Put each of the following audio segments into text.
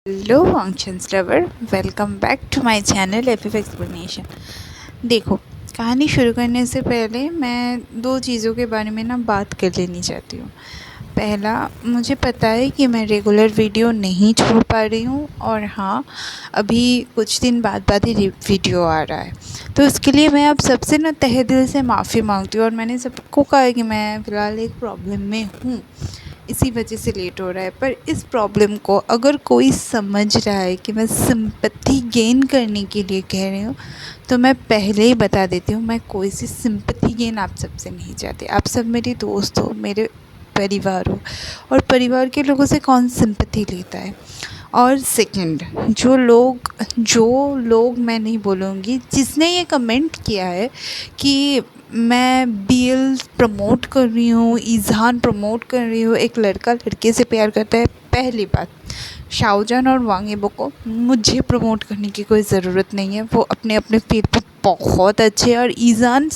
Hello functions lover, welcome back to my channel F explanation. देखो, कहानी शुरू करने से पहले मैं दो चीज़ों के बारे में बात कर लेनी चाहती हूँ। पहला, मुझे पता है कि मैं रेगुलर वीडियो नहीं छोड़ पा रही हूँ और हाँ, अभी कुछ दिन बाद ही वीडियो आ रहा है, तो उसके लिए मैं आप सबसे तहे दिल से माफ़ी मांगती हूँ। और मैंने सबको कहा है कि मैं फ़िलहाल एक प्रॉब्लम में हूँ, इसी वजह से लेट हो रहा है। पर इस प्रॉब्लम को अगर कोई समझ रहा है कि मैं सिंपैथी गेन करने के लिए कह रही हूँ, तो मैं पहले ही बता देती हूँ, मैं कोई सी सिंपैथी गेन आप सबसे नहीं चाहती। आप सब मेरे दोस्त हो, मेरे परिवार हो, और परिवार के लोगों से कौन सिंपैथी लेता है। और सेकंड, जो लोग मैं नहीं बोलूँगी, जिसने ये कमेंट किया है कि मैं बीएल प्रमोट कर रही हूँ, ईज़हान प्रमोट कर रही हूँ, एक लड़का लड़के से प्यार करता है। पहली बात, शाहजहान और वांग येबो को मुझे प्रमोट करने की कोई ज़रूरत नहीं है, वो अपने अपने फील्ड पे बहुत अच्छे हैं। और ईज़ान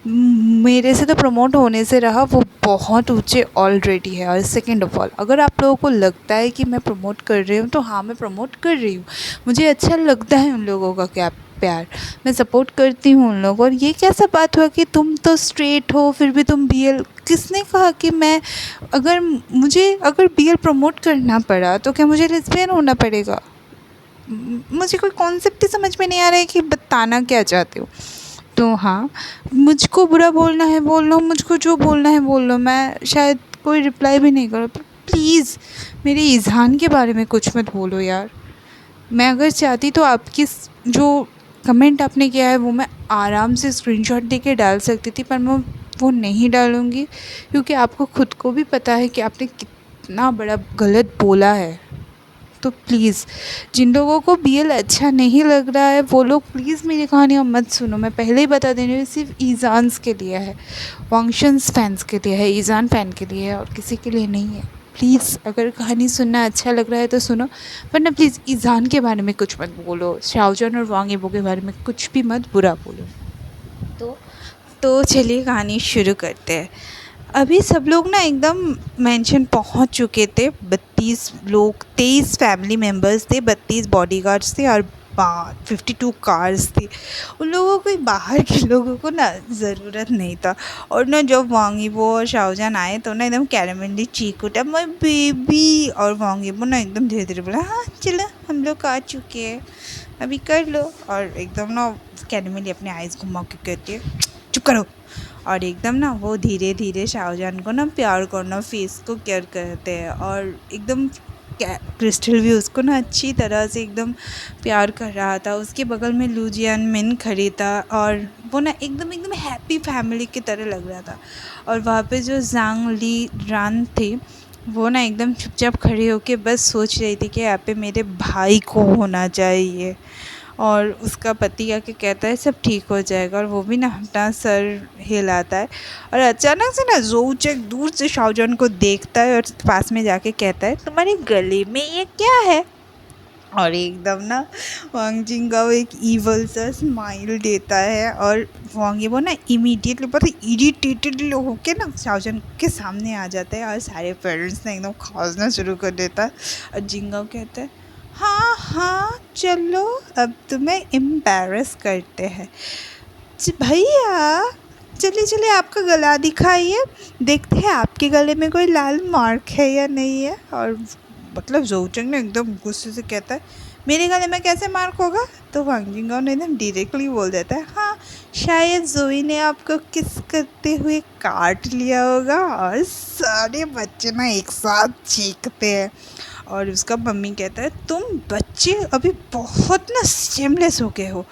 मेरे से तो प्रमोट होने से रहा, वो बहुत ऊँचे ऑलरेडी है। और सेकंड ऑफ़ ऑल, अगर आप लोगों को लगता है कि मैं प्रमोट कर रही हूँ, तो हाँ, मैं प्रमोट कर रही हूँ। मुझे अच्छा लगता है उन लोगों का क्या प्यार, मैं सपोर्ट करती हूँ उन लोगों। और ये कैसा बात हुआ कि तुम तो स्ट्रेट हो फिर भी तुम बीएल, किसने कहा कि मैं, अगर बीएल प्रमोट करना पड़ा तो क्या मुझे लेस्बियन होना पड़ेगा? मुझे कोई कॉन्सेप्ट ही समझ में नहीं आ रहा है कि बताना क्या चाहते हो। तो हाँ, मुझको बुरा बोलना है बोल लो, मुझको जो बोलना है बोल लो, मैं शायद कोई रिप्लाई भी नहीं करूँ। पर प्लीज़ मेरे ईज़हान के बारे में कुछ मत बोलो यार। मैं अगर चाहती तो आपकी जो कमेंट आपने किया है वो मैं आराम से स्क्रीनशॉट देके डाल सकती थी, पर मैं वो नहीं डालूँगी, क्योंकि आपको खुद को भी पता है कि आपने कितना बड़ा गलत बोला है। तो प्लीज़, जिन लोगों को बीएल अच्छा नहीं लग रहा है वो लोग प्लीज़ मेरी कहानियाँ मत सुनो। मैं पहले ही बता दे रही हूँ, सिर्फ ईज़ान्स के लिए है, वांगशंस फैंस के लिए है, ईज़ान फ़ैन के लिए है, और किसी के लिए नहीं है। प्लीज़, अगर कहानी सुनना अच्छा लग रहा है तो सुनो, वरना प्लीज़ ईज़ान के बारे में कुछ मत बोलो, शाहजहान और वांग येबो के बारे में कुछ भी मत बुरा बोलो। तो चलिए कहानी शुरू करते हैं। अभी सब लोग एकदम मेंशन पहुंच चुके थे। 32 लोग, 23 फैमिली मेम्बर्स थे, 32 बॉडीगार्ड्स थे और 52 कार्स थी। उन लोगों को, बाहर के लोगों को ज़रूरत नहीं था। और जब वांग येबो और शाहजहान आए तो एकदम कैरेमली चीख उठा, माय बेबी। और वांग येबो एकदम धीरे धीरे बोला, हाँ चलो हम लोग आ चुके हैं, अभी कर लो। और एकदम कैरेमली अपने आइज़ घुमा के कहती है, चुप करो। और एकदम वो धीरे धीरे शाहजहान को प्यार करना, फेस को केयर करते हैं। और एकदम क्रिस्टल भी उसको अच्छी तरह से एकदम प्यार कर रहा था। उसके बगल में लू जियानमिन खड़ी था और वो एकदम एकदम हैप्पी फैमिली की तरह लग रहा था। और वहाँ पे जो ज़ांग ली रान थी, वो एकदम चुपचाप खड़ी होके बस सोच रही थी कि यहाँ पे मेरे भाई को होना चाहिए। और उसका पति आके कहता है सब ठीक हो जाएगा, और वो भी अपना सर हिलाता है। और अचानक से ज़ोचक दूर से शाहजहान को देखता है और पास में जाके कहता है, तुम्हारे गले में ये क्या है? और एकदम वांग जिंगाओ एक ईवल सा स्माइल देता है। और वांग येबो इमीडिएटली बहुत इरिटेटेड होके शाहजहान के सामने आ जाता है और सारे पेरेंट्स एकदम खासना शुरू कर देता है। और जिंगाओ कहता है, हाँ हाँ चलो अब तुम्हें एम्बैरस करते हैं। भैया चलिए चलिए आपका गला दिखाइए, देखते हैं आपके गले में कोई लाल मार्क है या नहीं है। और ज़ोचंग एकदम गुस्से से कहता है, मेरे गले में कैसे मार्क होगा? तो वांग जिंगाओ ने एकदम डायरेक्टली बोल देता है, हाँ शायद जोई ने आपको किस करते हुए काट लिया होगा। और सारे बच्चे एक साथ चीखते हैं। और उसका मम्मी कहता है, तुम बच्चे अभी बहुत शेमलेस हो गए हो।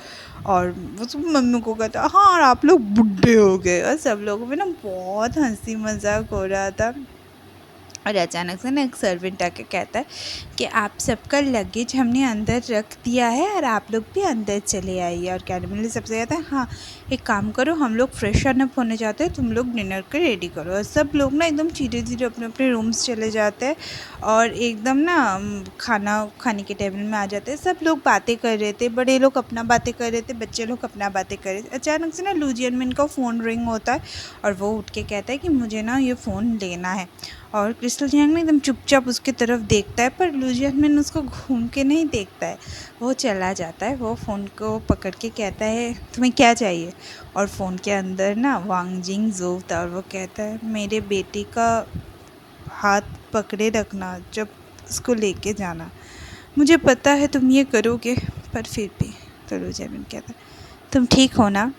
और वो सब मम्मी को कहता है, हाँ और आप लोग बुढ़े हो गए। और सब लोगों में बहुत हंसी मजाक हो रहा था। और अचानक से एक सर्वेंट आके कहता है कि आप सबका लगेज हमने अंदर रख दिया है और आप लोग भी अंदर चले आइए। और कैरेमली सबसे कहता है, हाँ एक काम करो, हम लोग फ्रेश अप होने जाते हैं, तुम लोग डिनर के रेडी करो। और सब लोग एकदम धीरे धीरे अपने अपने रूम्स चले जाते हैं और एकदम खाना खाने के टेबल में आ जाते हैं। सब लोग बातें कर रहे थे, बड़े लोग अपना बातें कर रहे थे, बच्चे लोग अपना बातें कर रहे थे। अचानक से लू जियानमिन का फ़ोन रिंग होता है और वो उठ के कहता है कि मुझे ये फ़ोन लेना है। और क्रिस्टल यांग ना एकदम चुपचाप उसकी तरफ देखता है, पर लू जियानमिन उसको घूम के नहीं देखता है। वो चला जाता है, वो फ़ोन को पकड़ के कहता है तुम्हें क्या चाहिए। और फ़ोन के अंदर ना वांग जिंगज़ू था और वो कहता है मेरे बेटे का हाथ पकड़े रखना जब उसको लेके जाना। मुझे पता है तुम ये करोगे, पर फिर भी। तो लू जियानमिन कहता है तुम ठीक हो ना।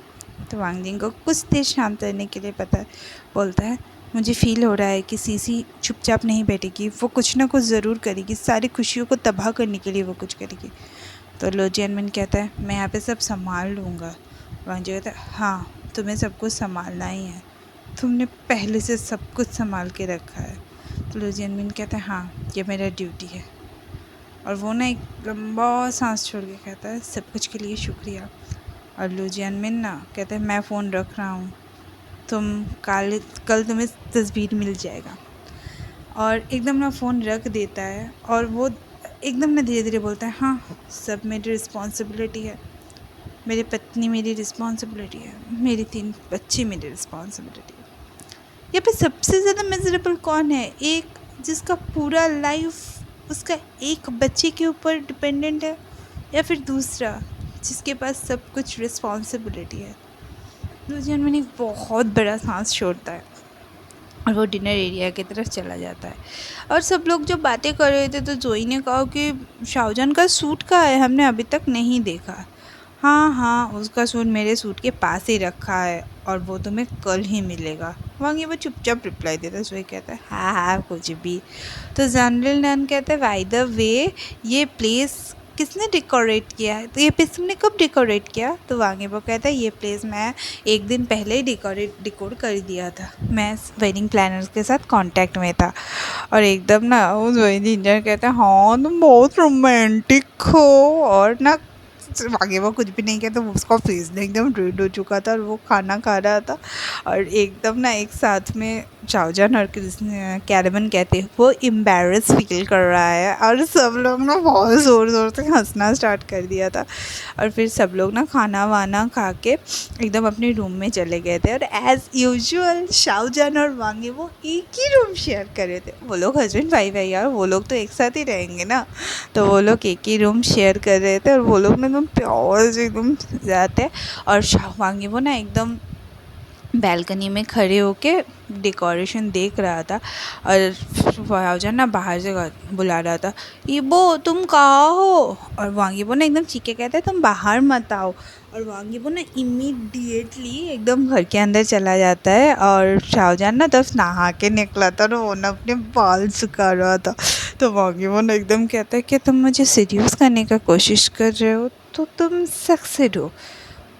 तो वांग जिंग को कुछ देर शांत करने के लिए बोलता है मुझे फ़ील हो रहा है कि सीसी चुपचाप नहीं बैठेगी, वो कुछ ना कुछ ज़रूर करेगी, सारी खुशियों को तबाह करने के लिए वो कुछ करेगी। तो लू जियानमिन कहता है मैं यहाँ पे सब संभाल लूँगा। वांग जिंग कहता है हाँ तुम्हें सब कुछ संभालना ही है, तुमने पहले से सब कुछ संभाल के रखा है। तो लू जियानमिन कहता है हाँ ये मेरा ड्यूटी है। और वो ना एक लंबा सांस छोड़ के कहता है सब कुछ के लिए शुक्रिया। और लू जियानमिन ना कहता है मैं फ़ोन रख रहा हूँ, कल तुम्हें तस्वीर मिल जाएगा। और एकदम ना फ़ोन रख देता है और वो एकदम ना धीरे धीरे बोलता है हाँ सब मेरी रिस्पॉन्सिबिलिटी है, मेरी पत्नी मेरी रिस्पॉन्सिबिलिटी है, मेरी 3 बच्चे मेरी रिस्पॉन्सिबिलिटी है। यहाँ पे सबसे ज़्यादा मिजरेबल कौन है? एक जिसका पूरा लाइफ उसका एक बच्चे के ऊपर डिपेंडेंट है, या फिर दूसरा जिसके पास सब कुछ रिस्पॉन्सिबिलिटी है। लू जियानमिन एक बहुत बड़ा सांस छोड़ता है और वो डिनर एरिया की तरफ चला जाता है। और सब लोग जो बातें कर रहे थे तो जोई ने कहा कि शाओजन का सूट कहाँ है, हमने अभी तक नहीं देखा। हाँ उसका सूट मेरे सूट के पास ही रखा है और वो तुम्हें कल ही मिलेगा। वांग ये वो चुपचाप रिप्लाई देता है। जोई कहता है हाँ कुछ भी। तो जानविल नन कहता है बाय द वे ये प्लेस किसने डेकोरेट किया है? तो ये प्लेस तुमने कब डेकोरेट किया? तो वांग वो कहता है ये प्लेस मैं एक दिन पहले ही डेकोर कर दिया था, मैं वेडिंग प्लानर्स के साथ कांटेक्ट में था। और एकदम ना उस वेडिंग कहता है हाँ तुम बहुत रोमांटिक हो। और ना आगे वो कुछ भी नहीं किया तो उसका फेस ना एकदम रेड हो चुका था और वो खाना खा रहा था। और एकदम ना एक साथ में शाओजन और कैरेमन कहते हैं वो एम्बैरस फील कर रहा है और सब लोग ना बहुत ज़ोर ज़ोर से हंसना स्टार्ट कर दिया था। और फिर सब लोग ना खाना वाना खा के एकदम अपने रूम में चले गए थे। और एज़ यूजुअल शाओजन और वांग वो एक ही रूम शेयर कर रहे थे। वो लोग हस्बैंड वाइफ है यार, वो लोग तो एक साथ ही रहेंगे ना। तो वो लोग एक ही रूम शेयर कर रहे थे और वो लोग ना एकदम प्यार से एकदम जाते। और वांग वो ना एकदम बैल्कनी में खड़े होके डेकोरेशन देख रहा था। और शाओजन ना बाहर से बुला रहा था ईबो तुम कहाँ हो? और वांग यीबो ना एकदम चीख के कहता है तुम बाहर मत आओ। और वांग यीबो ना इमीडिएटली एकदम घर के अंदर चला जाता है। और शाओजन ना तब नहा के निकला था और वो ना अपने बाल सुखा रहा था। तो वांग यीबो ना एकदम कहता है कि तुम मुझे सीड्यूस करने का कोशिश कर रहे हो तो तुम सक्सेस हो,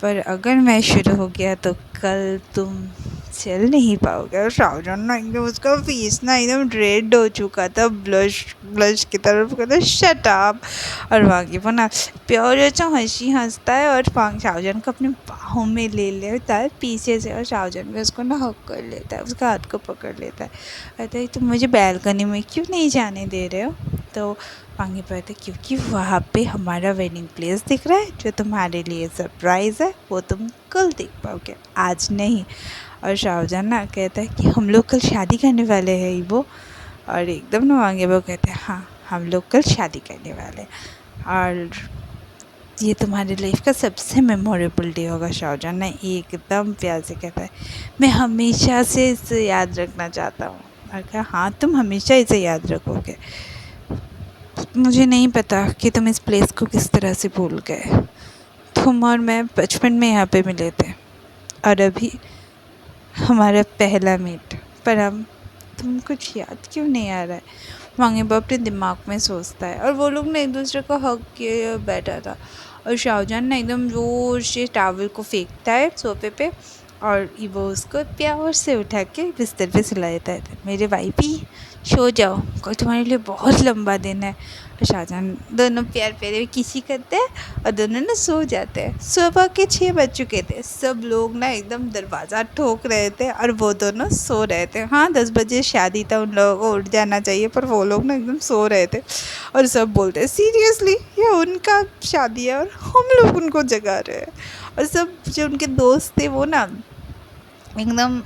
पर अगर मैं शुरू हो गया तो कल तुम चल नहीं पाओगे। और शाओजन ना एकदम उसका फेस ना एकदम रेड हो चुका था, ब्लश की तरफ कहता शट अप। और वांग यीबो ना प्योर अच्छा हंसी हंसता है और शाओजन को अपने बाहों में ले लेता है पीछे से। और शाओजन भी उसको ना हक कर लेता है, उसका हाथ को पकड़ लेता है। कहता है तुम मुझे बैल्कनी में क्यों नहीं जाने दे रहे हो? तो वांग यीबो कहते क्योंकि वहाँ पे हमारा वेडिंग प्लेस दिख रहा है जो तुम्हारे लिए सरप्राइज़ है, वो तुम कल देख पाओगे, आज नहीं। और शाओजन ना कहता है कि हम लोग कल शादी करने वाले हैं ईबो। और एकदम ना वांग यीबो कहते हैं हाँ हम लोग कल शादी करने वाले हैं और ये तुम्हारे लाइफ का सबसे मेमोरेबल डे होगा। शाओजन ना एकदम प्यार से कहता है मैं हमेशा से इसे याद रखना चाहता हूँ। और कहा हाँ तुम हमेशा इसे याद रखोगे, मुझे नहीं पता कि तुम इस प्लेस को किस तरह से भूल गए। तुम और मैं बचपन में यहाँ पे मिले थे और अभी हमारा पहला मीट, पर हम तुम कुछ याद क्यों नहीं आ रहा है? वांग यीबो अपने दिमाग में सोचता है। और वो लोग ना एक दूसरे को हग किए बैठा था और शाओजन ना एकदम जोर से टावल को फेंकता है सोफे पे और यीबो उसको प्यार से उठा के बिस्तर पे सुला देता है। मेरे वाइफी सो जाओ, कल तुम्हारे लिए बहुत लंबा दिन है। और शाओजन दोनों प्यार प्यारे में किसी करते हैं और दोनों ना सो जाते हैं। सुबह के 6 बज चुके थे, सब लोग ना एकदम दरवाज़ा ठोक रहे थे और वो दोनों सो रहे थे। हाँ 10 बजे शादी था, उन लोगों को उठ जाना चाहिए, पर वो लोग ना एकदम सो रहे थे। और सब बोलते हैं सीरियसली ये उनका शादी है और हम लोग उनको जगा रहे हैं। और सब जो उनके दोस्त थे वो ना एकदम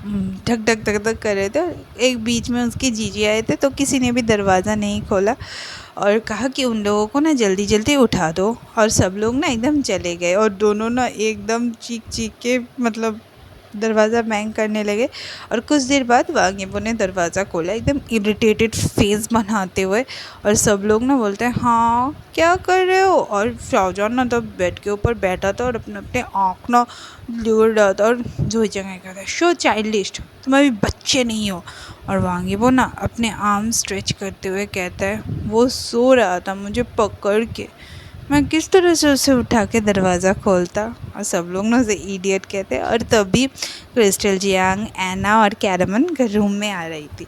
धक धक धक धक कर रहे थे। एक बीच में उसके जीजी आए थे तो किसी ने भी दरवाज़ा नहीं खोला और कहा कि उन लोगों को ना जल्दी जल्दी उठा दो, और सब लोग ना एकदम चले गए और दोनों ना एकदम चीख चीख के मतलब दरवाज़ा बैंग करने लगे। और कुछ देर बाद वांगेबो ने दरवाज़ा खोला एकदम इरिटेटेड फेस बनाते हुए, और सब लोग ना बोलते हैं हाँ क्या कर रहे हो। और शाहजहान ना तब बेड के ऊपर बैठा था और अपने अपने आँख ना लियोड़ रहा था और जोई जगह कहता है शो चाइल्डिश, तुम अभी बच्चे नहीं हो। और वांगेबो ना अपने आर्म स्ट्रेच करते हुए कहता है वो सो रहा था मुझे पकड़ के, मैं किस तरह से उसे उठा के दरवाज़ा खोलता। और सब लोग ना उसे इडियट कहते। और तभी क्रिस्टल, जियांग, एना और कैरमन रूम में आ रही थी।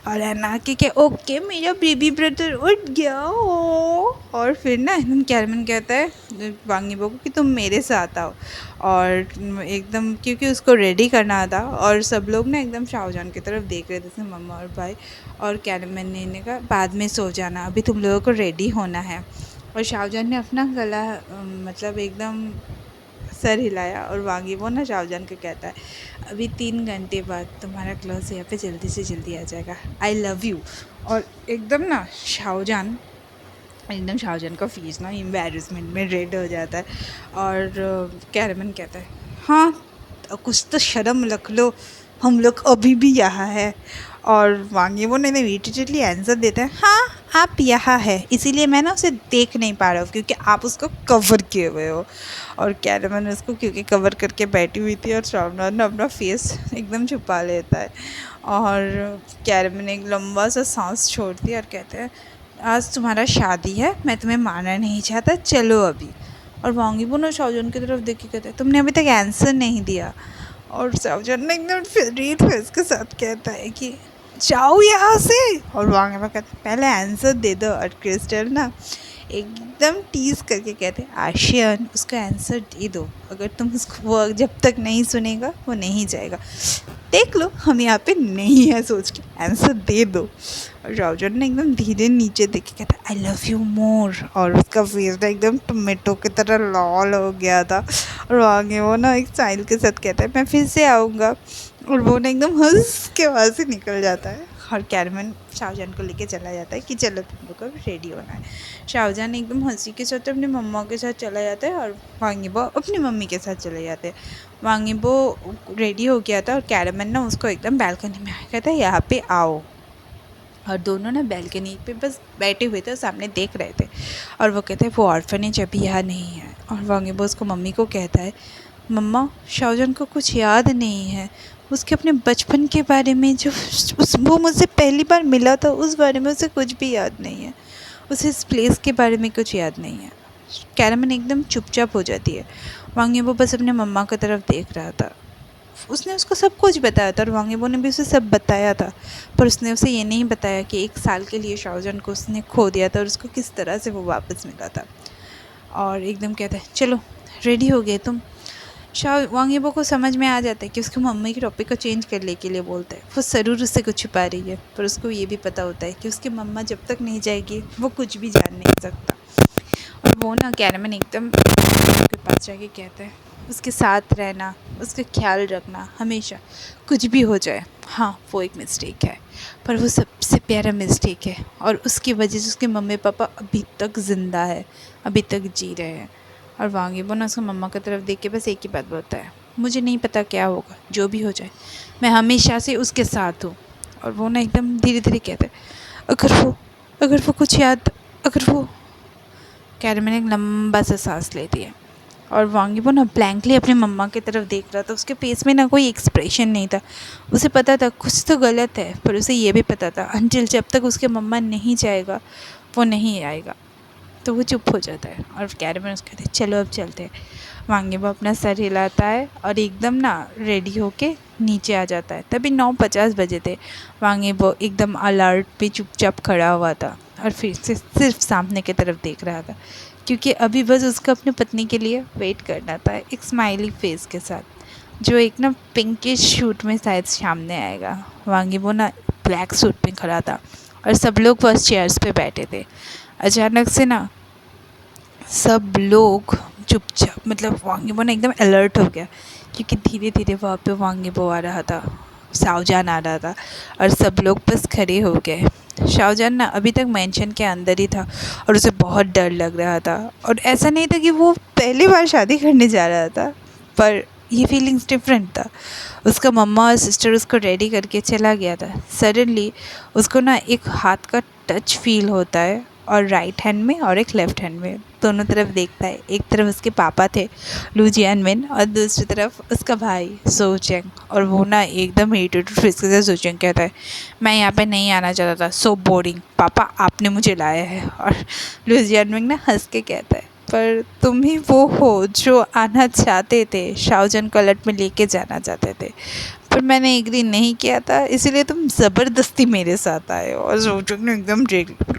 और एना के क्या ओके मेरा बेबी ब्रदर उठ गया हो। और फिर ना एकदम कैरमन कहता है वांगेबो को कि तुम मेरे साथ आओ। और एकदम क्योंकि उसको रेडी करना था, और सब लोग ना एकदम शाहजहान की तरफ देख रहे थे मम्मा और भाई। और कैरमन ने कहा बाद में सो जाना, अभी तुम लोगों को रेडी होना है। और शाहजहान ने अपना गला मतलब एकदम सर हिलाया। और वांगेबो ना शाहजहान को कहता है अभी 3 घंटे बाद तुम्हारा क्लास यहाँ पे जल्दी से जल्दी आ जाएगा, आई लव यू। और एकदम ना शाहजहान का फेस ना एम्बैरेसमेंट में रेड हो जाता है। और कैरमन कहता है हाँ तो कुछ तो शर्म रख लो, हम लोग अभी भी यहाँ है। और वांगेबो ने इमीडिएटली आंसर देता है हाँ आप यहाँ है, इसीलिए मैं ना उसे देख नहीं पा रहा हूँ क्योंकि आप उसको कवर किए हुए हो। और कैरमन उसको क्योंकि कवर करके बैठी हुई थी और शाहजहान ने अपना फेस एकदम छुपा लेता है। और कैरमन एक लंबा सा सांस छोड़ती है और कहते हैं आज तुम्हारा शादी है, मैं तुम्हें मारना नहीं चाहता, चलो अभी। और वांगेबो ना शाहजहान की तरफ देख के कहते हैं तुमने अभी तक आंसर नहीं दिया। और शाहजहान ने एकदम फ्यूरियड फेस के साथ कहता है कि जाओ यहाँ से। और वांगेबो कहते हैं पहले आंसर दे दो। और क्रिस्टल ना एकदम टीज करके कहते हैं आशियन उसका आंसर दे दो, अगर तुम उसको वो जब तक नहीं सुनेगा वो नहीं जाएगा, देख लो हम यहाँ पे नहीं है सोच के आंसर दे दो। और शाहजहान ने एकदम धीरे नीचे देख के कहता आई लव यू मोर। और उसका फेस ना एकदम टोमेटो की तरह लाल हो गया था। और आगे वो ना एक स्माइल के साथ कहता है मैं फिर से आऊँगा। और वो ना एकदम हंस के वहाँ से निकल जाता है। और कैरमन शाहजहान को लेके चला जाता है कि चलो तुम लोग को रेडी होना है। शाहजहान एकदम हंसी के साथ अपनी मम्मा के साथ चला जाता है और वांगेबो अपनी मम्मी के साथ चले जाते हैं। वांगेबो रेडी हो गया था और कैरमन ना उसको एकदम बालकनी में आया कहता है यहाँ पे आओ। और दोनों ना बालकनी पे बस बैठे हुए थे और सामने देख रहे थे। और वो कहते हैं वो ऑर्फनेज अभी यहाँ नहीं है। और वांगेबो उसको मम्मी को कहता है मम्मा शाहजहान को कुछ याद नहीं है, उसके अपने बचपन के बारे में जो वो मुझसे पहली बार मिला था उस बारे में उसे कुछ भी याद नहीं है, उसे इस प्लेस के बारे में कुछ याद नहीं है। कैरमन एकदम चुपचाप हो जाती है। वांगेबो बस अपने मम्मा की तरफ देख रहा था। उसने उसको सब कुछ बताया था और वांगेबो ने भी उसे सब बताया था, पर उसने उसे ये नहीं बताया कि 1 साल के लिए शाहजहान को उसने खो दिया था और उसको किस तरह से वो वापस मिला था। और एकदम कहता है चलो रेडी हो गए तुम। वांगेबो को समझ में आ जाता है कि उसकी मम्मी की टॉपिक को चेंज करने के लिए बोलता है, वो ज़रूर उससे कुछ छुपा रही है, पर उसको ये भी पता होता है कि उसकी मम्मा जब तक नहीं जाएगी वो कुछ भी जान नहीं सकता। और वो ना कैरमन एकदम के पास जाके कहता है उसके साथ रहना, उसका ख्याल रखना हमेशा, कुछ भी हो जाए। हाँ वो एक मिस्टेक है, पर वो सबसे प्यारा मिस्टेक है और उसकी वजह से उसके मम्मी पापा अभी तक ज़िंदा है, अभी तक जी रहे हैं। और वांगेबो ना उसकी मम्मा की तरफ देख के बस एक ही बात बोलता है मुझे नहीं पता क्या होगा, जो भी हो जाए मैं हमेशा से उसके साथ हूँ। और वो ना एकदम धीरे धीरे कहता है अगर वो कुछ याद, अगर वो। कैरमन एक लंबा सा सांस लेती है और वांगेबो ना ब्लैंकली अपनी मम्मा की तरफ देख रहा था। उसके फेस में ना कोई एक्सप्रेशन नहीं था। उसे पता था कुछ तो गलत है, पर उसे ये भी पता था अंटिल जब तक उसके मम्मा नहीं जाएगा वो नहीं आएगा। तो वो चुप हो जाता है और कैरमन उसको कहते चलो अब चलते हैं। वांगेबो अपना सर हिलाता है और एकदम ना रेडी होके नीचे आ जाता है। तभी 9:50 बजे थे। वांगेबो एकदम अलर्ट पे चुपचाप खड़ा हुआ था और फिर से सिर्फ सामने की तरफ देख रहा था, क्योंकि अभी बस उसको अपनी पत्नी के लिए वेट करना था एक स्माइली फेस के साथ, जो एक ना पिंकिश सूट में शायद सामने आएगा। वांगेबो ना ब्लैक सूट में खड़ा था और सब लोग बस चेयर्स पे बैठे थे। अचानक से ना सब लोग चुपचाप, मतलब वांगीबो ना एकदम अलर्ट हो गया, क्योंकि धीरे धीरे वहाँ पे वांगीबो आ रहा था, शाहजहान आ रहा था, और सब लोग बस खड़े हो गए। शाहजहान ना अभी तक मेंशन के अंदर ही था और उसे बहुत डर लग रहा था, और ऐसा नहीं था कि वो पहली बार शादी करने जा रहा था, पर ये फीलिंग्स डिफरेंट था। उसका मम्मा और सिस्टर उसको रेडी करके चला गया था। सडनली उसको ना एक हाथ का टच फील होता है, और राइट हैंड में और एक लेफ़्ट हैंड में, दोनों तरफ देखता है। एक तरफ उसके पापा थे, लू जियानमिन, और दूसरी तरफ उसका भाई सो चेंग। और वो ना एकदम इरिटेटेड फेस के साथ सो चेंग कहता है, मैं यहाँ पे नहीं आना चाहता था, सो बोरिंग, पापा आपने मुझे लाया है। और लू जियानमिन ना हंस के कहता है, पर तुम ही वो हो जो आना चाहते थे, शाहजहान को अलर्ट में लेके जाना चाहते थे, पर मैंने एग्री नहीं किया था, इसीलिए तुम ज़बरदस्ती मेरे साथ आए। और जोजोंग ने एकदम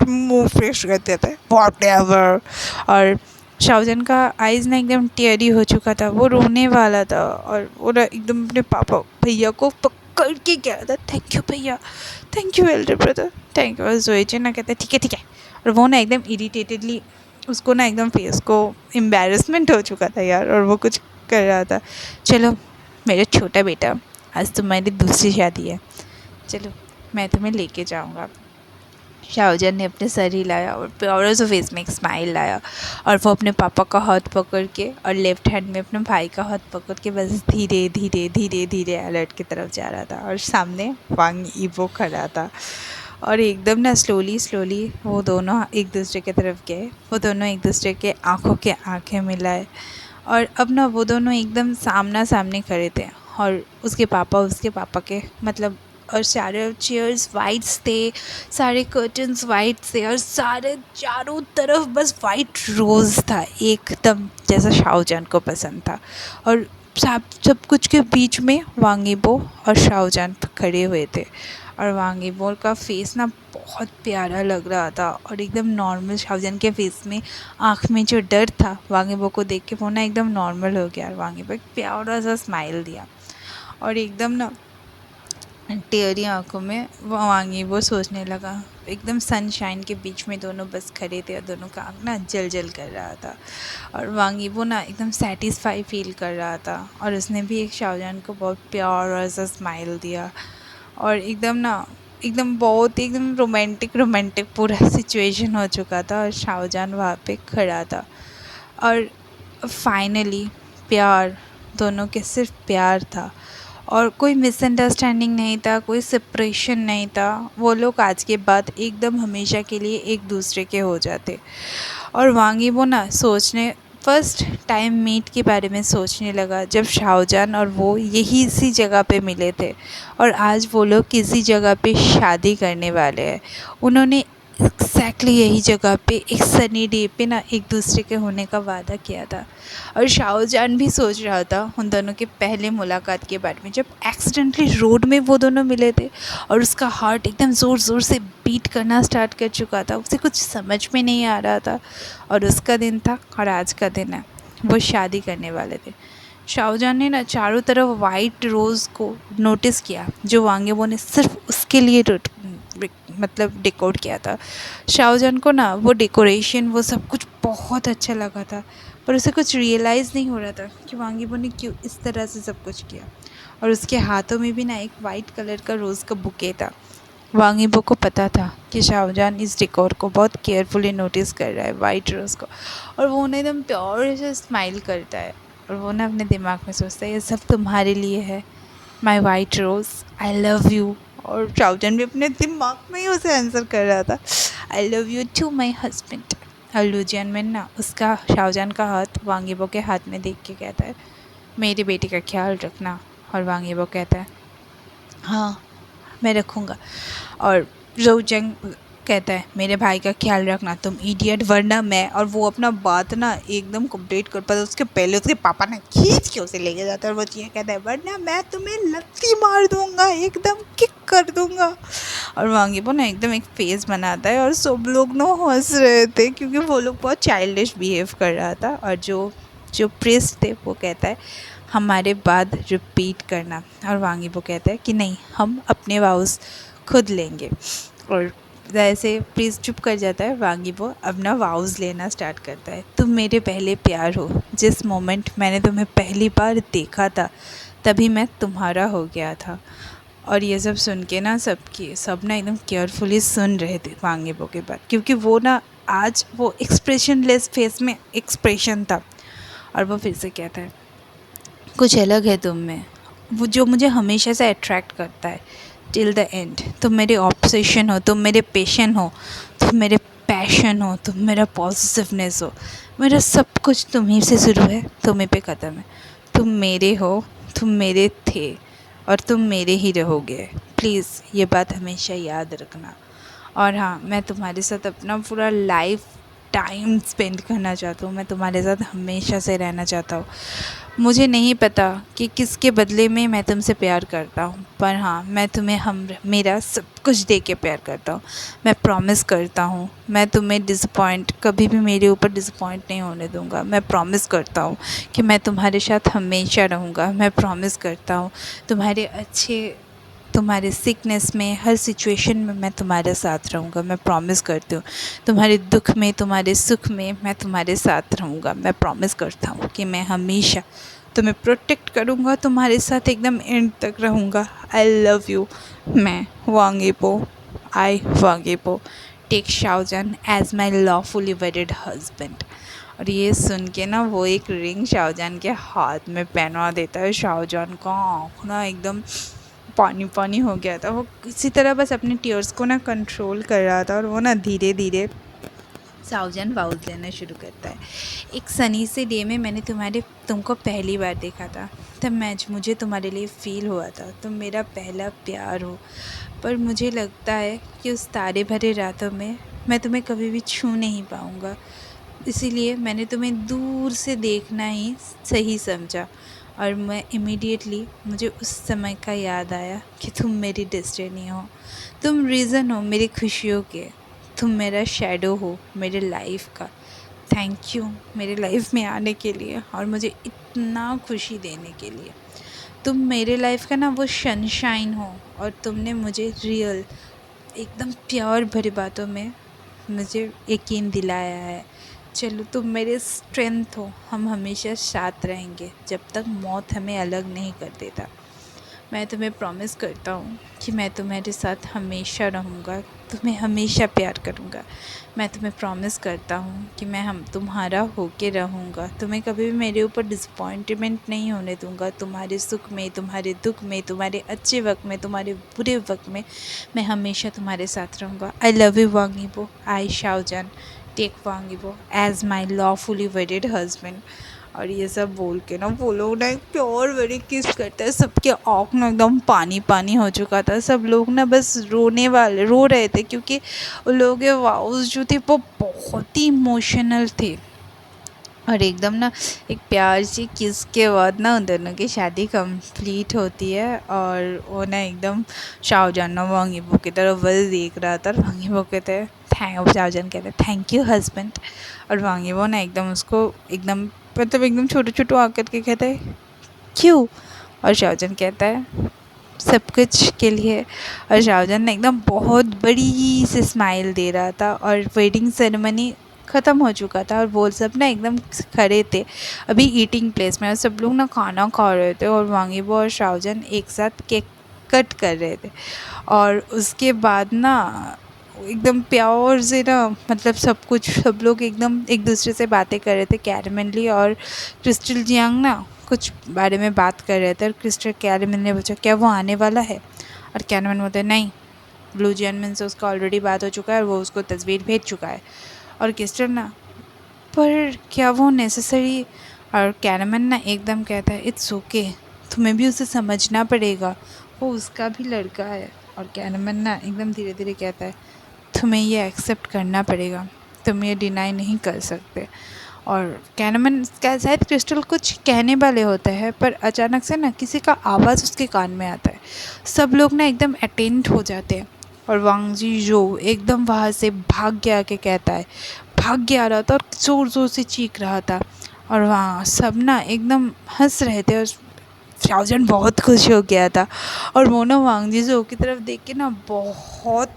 मुंह फ्रेश कर देता है, व्हाटएवर। और शाहजहान का आइज़ ना एकदम टेयरी हो चुका था, वो रोने वाला था, और वो ना एकदम अपने पापा भैया को पकड़ के कह रहा था, थैंक यू भैया, thank you Elder brother, thank you. और जोएचे ना कहता है ठीक है ठीक है। और वो ना एकदम इरीटेटेडली, उसको ना एकदम फेस को एम्बेरसमेंट हो चुका था यार, और वो कुछ कर रहा था, चलो मेरा छोटा बेटा, आज तुम्हारी दूसरी शादी है, चलो मैं तुम्हें लेके जाऊंगा। शाहजहान ने अपने सर हिलाया और प्योर से फेस में एक स्माइल लाया, और वो अपने पापा का हाथ पकड़ के और लेफ्ट हैंड में अपने भाई का हाथ पकड़ के बस धीरे धीरे धीरे धीरे अलर्ट की तरफ जा रहा था, और सामने वांग ईबो खड़ा था। और एकदम ना स्लोली स्लोली वो दोनों एक दूसरे की तरफ गए, वो दोनों एक दूसरे के आँखों के आँखें मिलाए, और अब ना वो दोनों एकदम सामना सामने खड़े थे, और उसके पापा के मतलब, और सारे चेयर्स वाइट्स थे, सारे कर्टन्स वाइट थे, और सारे चारों तरफ बस वाइट रोज़ था एकदम, जैसा शाहजहान को पसंद था। और सब कुछ के बीच में वांग ईबो और शाहजहान खड़े हुए थे, और वांग ईबो का फेस ना बहुत प्यारा लग रहा था, और एकदम नॉर्मल। शाहजहान के फेस में आँख में जो डर था वांग ईबो को देख के, वो ना एकदम नॉर्मल हो गया, और वांग ईबो एक प्यारा सा स्माइल दिया, और एकदम ना टेयरी आँखों में वांग ईबो सोचने लगा। एकदम सनशाइन के बीच में दोनों बस खड़े थे, और दोनों का आँख ना जल जल कर रहा था, और वांग ईबो ना एकदम सेटिस्फाई फील कर रहा था, और उसने भी एक शाहजहान को बहुत प्यारा सा स्माइल दिया, और एकदम ना एकदम बहुत एकदम रोमांटिक पूरा सिचुएशन हो चुका था, और शाहजहान वहाँ पे खड़ा था। और फाइनली प्यार, दोनों के सिर्फ प्यार था, और कोई मिसअंडरस्टैंडिंग नहीं था, कोई सेपरेशन नहीं था। वो लोग आज के बाद एकदम हमेशा के लिए एक दूसरे के हो जाते। और वांग ईबो ना सोचने, फर्स्ट टाइम मीट के बारे में सोचने लगा जब शाहजहान और वो यही इसी जगह पे मिले थे, और आज वो लोग किसी जगह पे शादी करने वाले हैं। उन्होंने एग्जैक्टली यही जगह पे एक सनी डे पे ना एक दूसरे के होने का वादा किया था। और शाहजहान भी सोच रहा था उन दोनों के पहले मुलाकात के बारे में, जब एक्सीडेंटली रोड में वो दोनों मिले थे, और उसका हार्ट एकदम ज़ोर ज़ोर से बीट करना स्टार्ट कर चुका था, उसे कुछ समझ में नहीं आ रहा था। और उसका दिन था और आज का दिन है, वो शादी करने वाले थे। शाहजहान ने ना चारों तरफ वाइट रोज़ को नोटिस किया, जो वांग ईबो ने सिर्फ उसके लिए मतलब डेकोर किया था। शाहजहान को ना वो डेकोरेशन, वो सब कुछ बहुत अच्छा लगा था, पर उसे कुछ रियलाइज़ नहीं हो रहा था कि वांग ईबो ने क्यों इस तरह से सब कुछ किया। और उसके हाथों में भी ना एक वाइट कलर का रोज़ का बुके था। वांग ईबो को पता था कि शाहजहान इस डेकोर को बहुत केयरफुली नोटिस कर रहा है, वाइट रोज़ को, और वो उन्हें एकदम प्योर से स्माइल करता है, और वो ना अपने दिमाग में सोचता है ये सब तुम्हारे लिए है, my white rose, I love you. और शाहजहान भी अपने दिमाग में ही उसे आंसर कर रहा था, I love you too my husband. और लू जियानमिन ना उसका शाहजहान का हाथ वांग ईबो के हाथ में देख के कहता है, मेरी बेटी का ख्याल रखना। और वांग ईबो कहता है, हाँ मैं रखूँगा। और ज़ोऊ चेंग कहता है, मेरे भाई का ख्याल रखना, तुम इडियट, वरना मैं। और वो अपना बात ना एकदम कंप्लीट कर पाता, उसके पहले उसके पापा ने खींच के उसे लेके जाता है, और वो ये कहता है, वरना मैं तुम्हें लत्ती मार दूंगा, एकदम किक कर दूंगा। और वांग ईबो ना एकदम एक फेस बनाता है, और सब लोग ना हंस रहे थे, क्योंकि वो लोग बहुत चाइल्डिश बिहेव कर रहा था। और जो प्रिस्ट थे वो कहता है, हमारे बाद रिपीट करना। और वांग ईबो कहता है कि नहीं, हम अपने वाउस खुद लेंगे। और जैसे प्लीज़ चुप कर जाता है, वांगी वो अब ना वाउज़ लेना स्टार्ट करता है। तुम मेरे पहले प्यार हो, जिस मोमेंट मैंने तुम्हें पहली बार देखा था तभी मैं तुम्हारा हो गया था। और ये सब सुन के ना सब ना एकदम केयरफुली सुन रहे थे वांगी बो के बात, क्योंकि वो ना आज वो एक्सप्रेशनलेस फेस में एक्सप्रेशन था। और वो फिर से कहता है, कुछ अलग है तुम में, वो जो मुझे हमेशा से अट्रैक्ट करता है टिल द एंड। तुम मेरे ऑब्सेशन हो, तुम मेरे पेशेंट हो, तुम मेरे पैशन हो, तुम मेरा पॉजिटिवनेस हो। मेरा सब कुछ तुम्हीं से शुरू है, तुम्हीं पे ख़त्म है। तुम मेरे हो, तुम मेरे थे और तुम मेरे ही रहोगे। प्लीज़ ये बात हमेशा याद रखना। और हाँ, मैं तुम्हारे साथ अपना पूरा लाइफ टाइम स्पेंड करना चाहता हूँ, मैं तुम्हारे साथ हमेशा से रहना चाहता हूँ। मुझे नहीं पता कि किसके बदले में मैं तुमसे प्यार करता हूँ, पर हाँ, मैं तुम्हें मेरा सब कुछ दे के प्यार करता हूँ। मैं प्रॉमिस करता हूँ मैं तुम्हें कभी भी मेरे ऊपर डिसअपॉइंट नहीं होने दूँगा। मैं प्रॉमिस करता हूँ कि मैं तुम्हारे साथ हमेशा रहूँगा। मैं प्रॉमिस करता हूँ तुम्हारे सिकनेस में, हर सिचुएशन में मैं तुम्हारे साथ रहूँगा। मैं प्रॉमिस करती हूँ तुम्हारे दुख में, तुम्हारे सुख में मैं तुम्हारे साथ रहूँगा। मैं प्रॉमिस करता हूँ कि मैं हमेशा तुम्हें प्रोटेक्ट करूँगा, तुम्हारे साथ एकदम एंड तक रहूँगा। I love you. मैं वांगी पो टेक शाओजन as my lawfully wedded husband. और ये सुन के ना वो एक रिंग शाओजन के हाथ में पहना देता है। शाओजन का आँख ना एकदम पानी पानी हो गया था। वो किसी तरह बस अपने टीयर्स को ना कंट्रोल कर रहा था और वो ना धीरे धीरे शाओजन वाउज़ लेना शुरू करता है। एक सनी से डे में मैंने तुमको पहली बार देखा था, तब मुझे तुम्हारे लिए फ़ील हुआ था तुम मेरा पहला प्यार हो। पर मुझे लगता है कि उस तारे भरे रातों में मैं तुम्हें कभी भी छू नहीं पाऊँगा, इसीलिए मैंने तुम्हें दूर से देखना ही सही समझा। और मुझे उस समय का याद आया कि तुम मेरी डेस्टिनी हो, तुम रीज़न हो मेरी खुशियों के, तुम मेरा शैडो हो मेरे लाइफ का। थैंक यू मेरे लाइफ में आने के लिए और मुझे इतना खुशी देने के लिए। तुम मेरे लाइफ का ना वो सनशाइन हो और तुमने मुझे रियल एकदम प्योर भरी बातों में मुझे यकीन दिलाया है। चलो तुम मेरे स्ट्रेंथ हो, हम हमेशा साथ रहेंगे जब तक मौत हमें अलग नहीं कर देता। मैं तुम्हें प्रॉमिस करता हूँ कि मैं तुम्हारे साथ हमेशा रहूँगा, तुम्हें हमेशा प्यार करूँगा। मैं तुम्हें प्रॉमिस करता हूँ कि मैं तुम्हारा होके रहूँगा, तुम्हें कभी भी मेरे ऊपर डिसअपॉइंटमेंट नहीं होने दूँगा। तुम्हारे सुख में, तुम्हारे दुख में, तुम्हारे अच्छे वक्त में, तुम्हारे बुरे वक्त में मैं हमेशा तुम्हारे साथ रहूँगा। आई लव यू वांगी बो। आई शाओजन टेक वांगी बो as my lawfully wedded husband. और ये सब बोल के ना वो लोग ना एक प्योर वेरी किस करते हैं। सबके आँख ना एकदम पानी पानी हो चुका था। सब लोग ना बस रो रहे थे, क्योंकि उन लोगों के वाउज़ जो थे वो बहुत ही इमोशनल थे। और एकदम ना एक प्यार सी किस के बाद ना उन दोनों की शादी कंप्लीट होती है। और वो ना एकदम शाहजहान ना वांगी बो की तरफ बस देख रहा था और वांगी बो कहते शाहजहान कहते थैंक यू हस्बैंड। और वांगी बो ना एकदम उसको एकदम एकदम छोटू छोटू आकर के कहता है क्यों। और शाहजहान कहता है सब कुछ के लिए। और शाहजहान ने एकदम बहुत बड़ी सी स्माइल दे रहा था और वेडिंग सेरेमनी ख़त्म हो चुका था और वो सब ना एकदम खड़े थे अभी ईटिंग प्लेस में। और सब लोग ना खाना खा रहे थे और वांगी बो और शाहजहान एक साथ केक कट कर रहे थे। और उसके बाद ना एकदम प्यार से ना मतलब सब लोग एकदम एक दूसरे से बातें कर रहे थे। कैरमेली और क्रिस्टल जियांग ना कुछ बारे में बात कर रहे थे और क्रिस्टल कैरमेल ने पूछा क्या वो आने वाला है। और कैरमेल बोलते नहीं, ब्लू जियानमिन से उसका ऑलरेडी बात हो चुका है और वो उसको तस्वीर भेज चुका है। और क्रिस्टल ना पर क्या वो नेसेसरी। और कैरमेल ना एकदम कहता है इट्स ओके, तुम्हें भी उसे समझना पड़ेगा, वो उसका भी लड़का है। और कैरमेल ना एकदम धीरे धीरे कहता है तुम्हें ये एक्सेप्ट करना पड़ेगा, तुम ये डिनाई नहीं कर सकते। और कैरमेल शायद क्रिस्टल कुछ कहने वाले होते हैं, पर अचानक से ना किसी का आवाज़ उसके कान में आता है। सब लोग ना एकदम अटेंड हो जाते हैं और वांग जी जो एकदम वहाँ से भाग के आके कहता है, भाग के आ रहा था और ज़ोर ज़ोर से चीख रहा था। और वहाँ सब ना एकदम हंस रहे थे और शाओजन बहुत खुश हो गया था। और वो ना वांग जी जो की तरफ देख के ना बहुत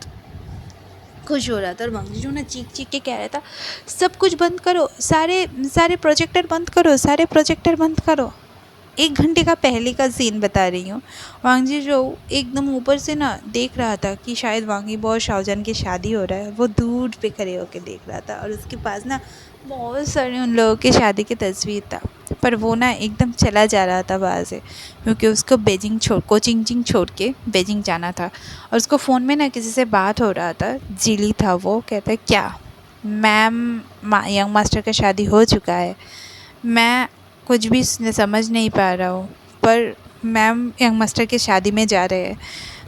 खुश हो रहा था। और वांगजी जो ना चीख चीख के कह रहा था, सब कुछ बंद करो, सारे सारे प्रोजेक्टर बंद करो, सारे प्रोजेक्टर बंद करो। 1 घंटे का पहले का सीन बता रही हूँ। वांगजी जो एकदम ऊपर से ना देख रहा था कि शायद वांगीबो और शाहजहान की शादी हो रहा है। वो दूर पे खड़े होकर देख रहा था और उसके पास ना बहुत सारे उन लोगों की शादी की तस्वीर था। पर वो ना एकदम चला जा रहा था वहाँ से, क्योंकि उसको कोचिंग छोड़ के बेजिंग जाना था। और उसको फ़ोन में ना किसी से बात हो रहा था। जिली था वो, कहता है क्या मैम, यंग मास्टर का शादी हो चुका है। मैं कुछ भी समझ नहीं पा रहा हूँ, पर मैम यंग मास्टर की शादी में जा रहे हैं।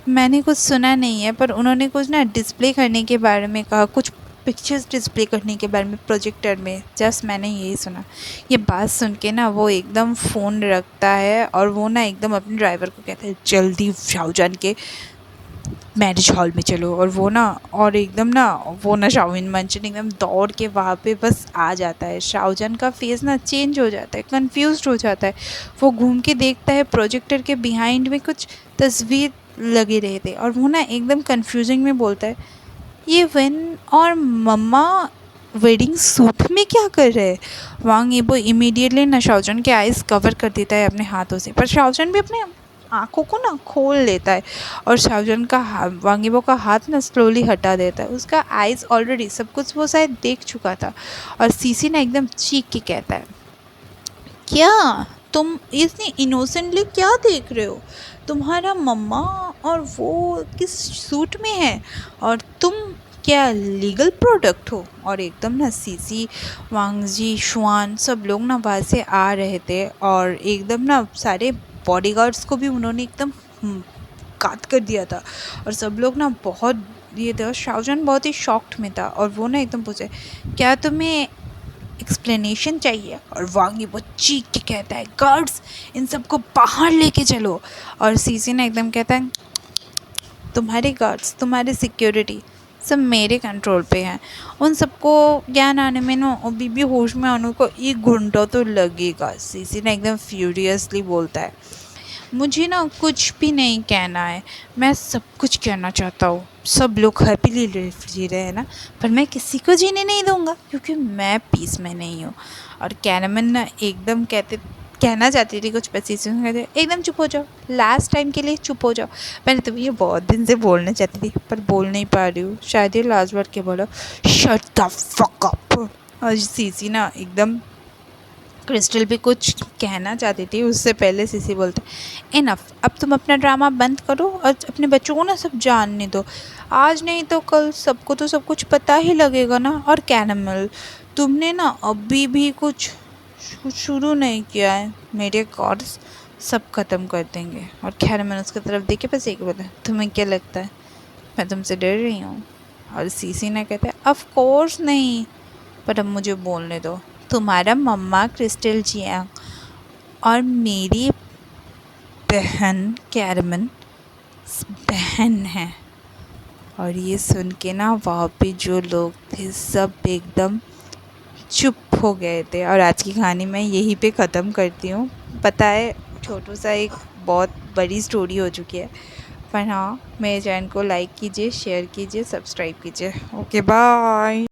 मैंने कुछ सुना नहीं है, पर उन्होंने कुछ ना डिस्प्ले करने के बारे में कहा, कुछ पिक्चर्स डिस्प्ले करने के बारे में प्रोजेक्टर में। जस्ट मैंने यही सुना। ये बात सुन के ना वो एकदम फ़ोन रखता है और वो ना एकदम अपने ड्राइवर को कहता है, जल्दी शाहजहान के मैरिज हॉल में चलो। और वो ना और एकदम ना वो ना शाओलिन मंचन एकदम दौड़ के वहाँ पे बस आ जाता है। शाहजहान का फेस ना चेंज हो जाता है, कंफ्यूज्ड हो जाता है। वो घूम के देखता है, प्रोजेक्टर के बिहाइंड में कुछ तस्वीर लगे रहे थे और वो ना एकदम कंफ्यूजिंग में बोलता है, ये वन और मम्मा वेडिंग सूट में क्या कर रहे हैं। वांगीबो इमीडिएटली ना शाहजहान के आइज़ कवर कर देता है अपने हाथों से, पर शाहजहान भी अपने आँखों को ना खोल लेता है और शाहजहान का वांगीबो का हाथ ना स्लोली हटा देता है। उसका आइज़ ऑलरेडी सब कुछ वो शायद देख चुका था। और सीसी ना एकदम चीख के कहता है, क्या तुम इतनी इनोसेंटली क्या देख रहे हो। तुम्हारा मम्मा और वो किस सूट में है और तुम क्या लीगल प्रोडक्ट हो। और एकदम ना सीसी, वांगजी, शुआन सब लोग ना वहाँ से आ रहे थे और एकदम ना सारे बॉडीगार्ड्स को भी उन्होंने एकदम काट कर दिया था। और सब लोग ना बहुत ये थे और शाहजहान बहुत ही शॉक्ड में था। और वो ना एकदम पूछे, क्या तुम्हें एक्सप्लेनेशन चाहिए। और वांगीबो चीख के कहता है, गार्ड्स इन सबको बाहर लेके चलो। और सीसी ने एकदम कहता है, तुम्हारे गार्ड्स, तुम्हारे सिक्योरिटी सब मेरे कंट्रोल पे हैं। उन सबको ज्ञान आने में ना अभी भी होश में आने को 1 घंटा तो लगेगा। सीसी ने एकदम फ्यूरियसली बोलता है, मुझे ना कुछ भी नहीं कहना है, मैं सब कुछ कहना चाहता हूँ। सब लोग हैप्पीली जी रहे हैं ना, पर मैं किसी को जीने नहीं दूँगा क्योंकि मैं पीस में नहीं हूँ। और कैरमन ना एकदम कहना चाहती थी कुछ, पर कहते एकदम चुप हो जाओ, लास्ट टाइम के लिए चुप हो जाओ। मैंने तो ये बहुत दिन से बोलना चाहती थी पर बोल नहीं पा रही हूँ, शायद ये लास्ट वर्ड के बोलो, शट द फक अप। और सीसी ना एकदम क्रिस्टल भी कुछ कहना चाहती थी, उससे पहले सीसी बोलते, इनफ, अब तुम अपना ड्रामा बंद करो और अपने बच्चों को ना सब जानने दो। आज नहीं तो कल सबको तो सब कुछ पता ही लगेगा ना। और कैरमल, तुमने ना अभी भी कुछ शुरू नहीं किया है, मेरे कॉर्ड्स सब ख़त्म कर देंगे। और कैरमल उसकी तरफ देखे बस एक बोला, तुम्हें क्या लगता है मैं तुमसे डर रही हूँ। और सीसी ने कहता है, ऑफ कोर्स नहीं, पर अब मुझे बोलने दो। तुम्हारा मम्मा क्रिस्टल जियांग और मेरी बहन कैरमन बहन है। और ये सुन के ना वहाँ पे जो लोग थे सब एकदम चुप हो गए थे। और आज की कहानी मैं यहीं पे ख़त्म करती हूँ। पता है छोटू सा एक बहुत बड़ी स्टोरी हो चुकी है, पर हाँ, मेरे चैनल को लाइक कीजिए, शेयर कीजिए, सब्सक्राइब कीजिए। Okay bye.